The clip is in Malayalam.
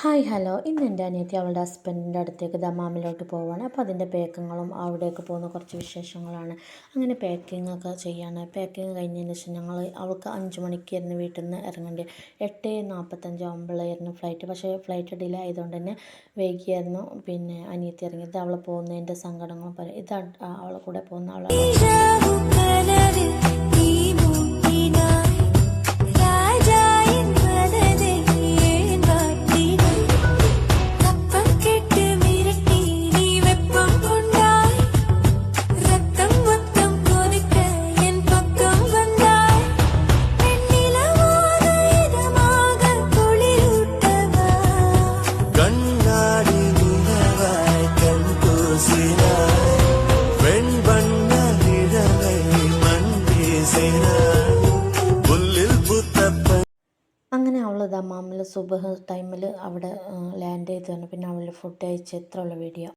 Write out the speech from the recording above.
ഹായ് ഹലോ ഇന്ന് എൻ്റെ അനിയത്തി അവളുടെ ഹസ്ബൻഡിൻ്റെ അടുത്തേക്ക് ദമാമിലോട്ട് പോവുകയാണ്. അപ്പോൾ അതിൻ്റെ പാക്കിങ്ങും അവിടേക്ക് പോകുന്ന കുറച്ച് വിശേഷങ്ങളാണ്. അങ്ങനെ പാക്കിംഗ് ഒക്കെ ചെയ്യാണ്. പാക്കിങ് കഴിഞ്ഞതിന് ശേഷം അവൾക്ക് 5 മണിക്കായിരുന്നു വീട്ടിൽ നിന്ന് ഇറങ്ങേണ്ടത്. 8:45 ആകുമ്പോഴായിരുന്നു ഫ്ലൈറ്റ്. പക്ഷേ ഫ്ലൈറ്റ് ഡിലേ ആയതുകൊണ്ട് തന്നെ വൈകിയായിരുന്നു അനിയത്തി ഇറങ്ങിയത്. അവൾ പോകുന്നതിൻ്റെ സങ്കടങ്ങളും പറയും. ഇത് അവളെ കൂടെ പോകുന്ന അവളാണ്. അങ്ങനെ അവൾ ദമാമിൽ സുബഹ് ടൈമിൽ അവിടെ ലാൻഡ് ചെയ്തതാണ്. പിന്നെ അവൾ ഫുഡ് കഴിച്ച് എത്ര ഉള്ള വീഡിയോ.